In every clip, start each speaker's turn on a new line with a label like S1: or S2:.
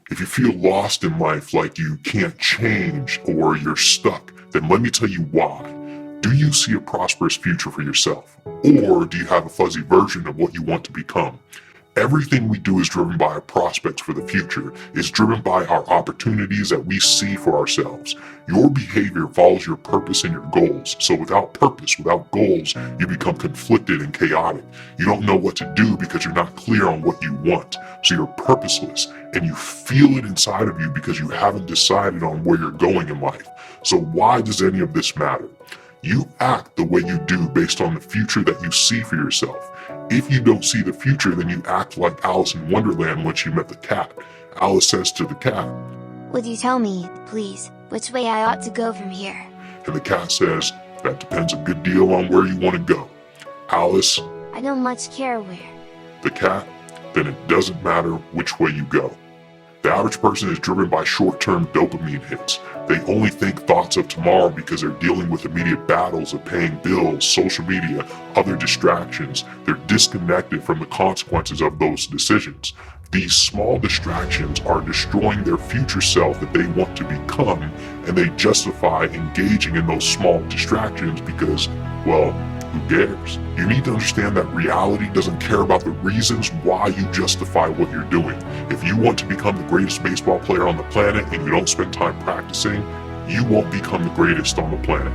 S1: If you feel lost in life, like you can't change or you're stuck, then let me tell you why. Do you see a prosperous future for yourself? Or do you have a fuzzy version of what you want to become? Everything we do is driven by our prospects for the future. It's driven by our opportunities that we see for ourselves. Your behavior follows your purpose and your goals. So without purpose, without goals, you become conflicted and chaotic. You don't know what to do because you're not clear on what you want. So you're purposeless and you feel it inside of you because you haven't decided on where you're going in life. So why does any of this matter? You act the way you do based on the future that you see for yourself. If you don't see the future, then you act like Alice in Wonderland when she met the cat. Alice says to the cat,
S2: "Would you tell me, please, which way I ought to go from here?"
S1: And the cat says, "That depends a good deal on where you want to go." Alice,
S2: "I don't much care where."
S1: The cat, "Then it doesn't matter which way you go." The average person is driven by short-term dopamine hits. They only think thoughts of tomorrow because they're dealing with immediate battles of paying bills, social media, other distractions. They're disconnected from the consequences of those decisions. These small distractions are destroying their future self that they want to become, and they justify engaging in those small distractions because, well, who cares? You need to understand that reality doesn't care about the reasons why you justify what you're doing. If you want to become the greatest baseball player on the planet and you don't spend time practicing, you won't become the greatest on the planet.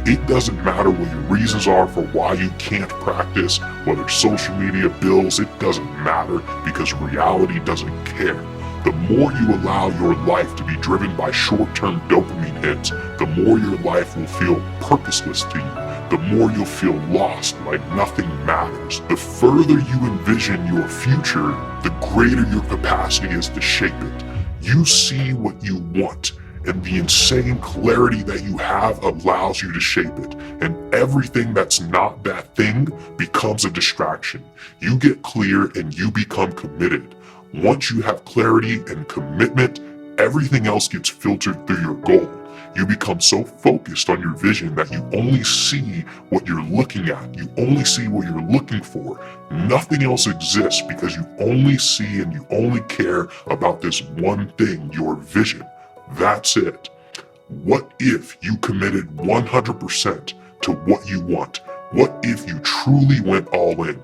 S1: It doesn't matter what your reasons are for why you can't practice, whether social media, bills, it doesn't matter because reality doesn't care. The more you allow your life to be driven by short-term dopamine hits, the more your life will feel purposeless to you. The more you'll feel lost, like nothing matters. The further you envision your future, the greater your capacity is to shape it. You see what you want, and the insane clarity that you have allows you to shape it. And everything that's not that thing becomes a distraction. You get clear and you become committed. Once you have clarity and commitment, everything else gets filtered through your goal. You become so focused on your vision that you only see what you're looking at. You only see what you're looking for. Nothing else exists because you only see and you only care about this one thing, your vision. That's it. What if you committed 100% to what you want? What if you truly went all in?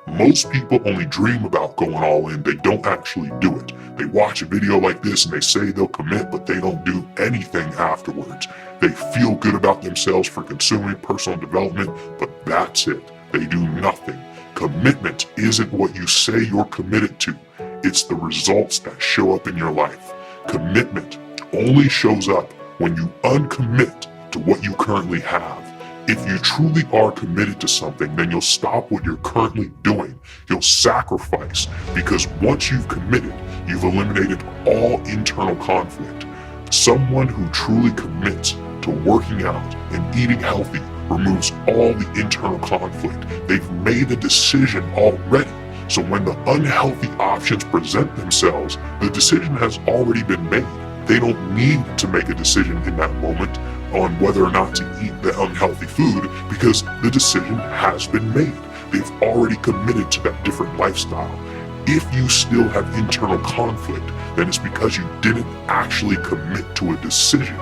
S1: Most people only dream about going all in. They don't actually do it. They watch a video like this and they say they'll commit, but they don't do anything afterwards. They feel good about themselves for consuming personal development, but that's it. They do nothing. Commitment isn't what you say you're committed to. It's the results that show up in your life. Commitment only shows up when you uncommit to what you currently have. If you truly are committed to something, then you'll stop what you're currently doing. You'll sacrifice because once you've committed, you've eliminated all internal conflict. Someone who truly commits to working out and eating healthy removes all the internal conflict. They've made a decision already. So when the unhealthy options present themselves, the decision has already been made. They don't need to make a decision in that moment on whether or not to eat the unhealthy food because the decision has been made. They've already committed to that different lifestyle. If you still have internal conflict, then it's because you didn't actually commit to a decision.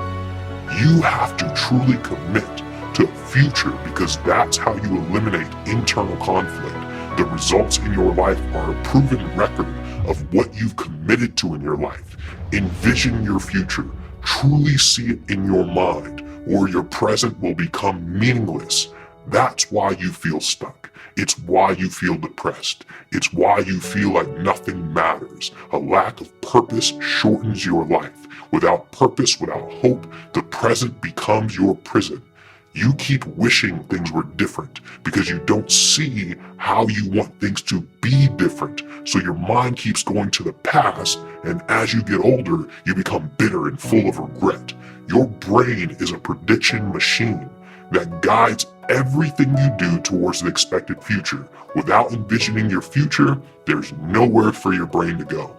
S1: You have to truly commit to a future because that's how you eliminate internal conflict. The results in your life are a proven record of what you've committed to in your life. Envision your future. Truly see it in your mind, or your present will become meaningless. That's why you feel stuck. It's why you feel depressed. It's why you feel like nothing matters. A lack of purpose shortens your life. Without purpose, without hope, the present becomes your prison. You keep wishing things were different because you don't see how you want things to be different. So your mind keeps going to the past, and as you get older, you become bitter and full of regret. Your brain is a prediction machine that guides everything you do towards the expected future. Without envisioning your future, there's nowhere for your brain to go.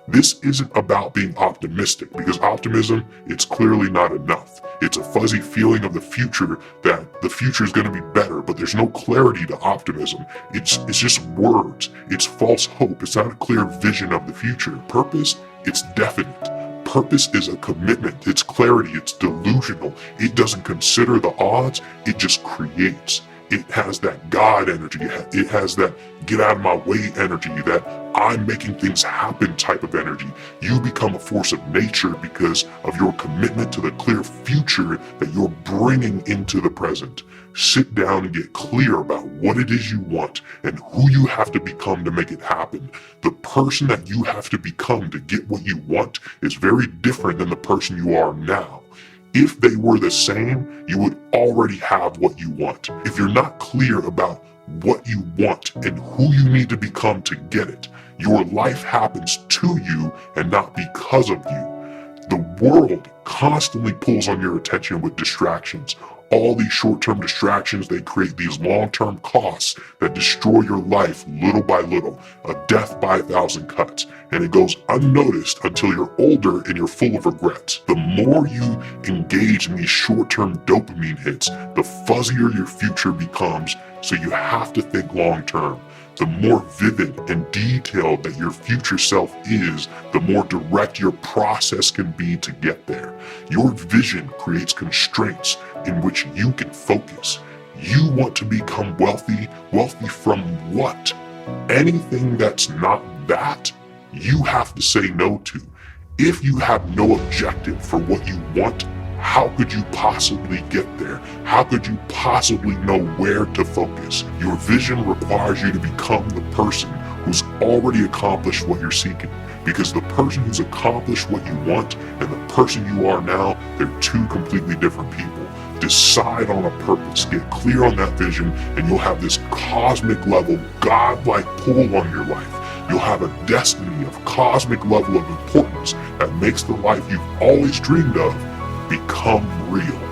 S1: This isn't about being optimistic because optimism, it's clearly not enough. It's a fuzzy feeling of the future that the future is going to be better, but there's no clarity to optimism. It's just words. It's false hope. It's not a clear vision of the future. Purpose It's definite. Purpose is a commitment, it's clarity, it's delusional. It doesn't consider the odds, it just creates. It has that God energy, it has that get out of my way energy, that I'm making things happen type of energy. You become a force of nature because of your commitment to the clear future that you're bringing into the present. Sit down and get clear about what it is you want and who you have to become to make it happen. The person that you have to become to get what you want is very different than the person you are now. If they were the same, you would already have what you want. If you're not clear about what you want and who you need to become to get it, your life happens to you and not because of you. The world constantly pulls on your attention with distractions. All these short-term distractions, they create these long-term costs that destroy your life little by little, a death by 1,000 cuts, and it goes unnoticed until you're older and you're full of regrets. The more you engage in these short-term dopamine hits, the fuzzier your future becomes, so you have to think long-term. The more vivid and detailed that your future self is, the more direct your process can be to get there. Your vision creates constraints in which you can focus. You want to become wealthy. Wealthy from what? Anything that's not that, you have to say no to. If you have no objective for what you want, how could you possibly get there? How could you possibly know where to focus? Your vision requires you to become the person who's already accomplished what you're seeking. Because the person who's accomplished what you want and the person you are now, they're two completely different people. Decide on a purpose, get clear on that vision, and you'll have this cosmic level, God-like pull on your life. You'll have a destiny of cosmic level of importance that makes the life you've always dreamed of become real.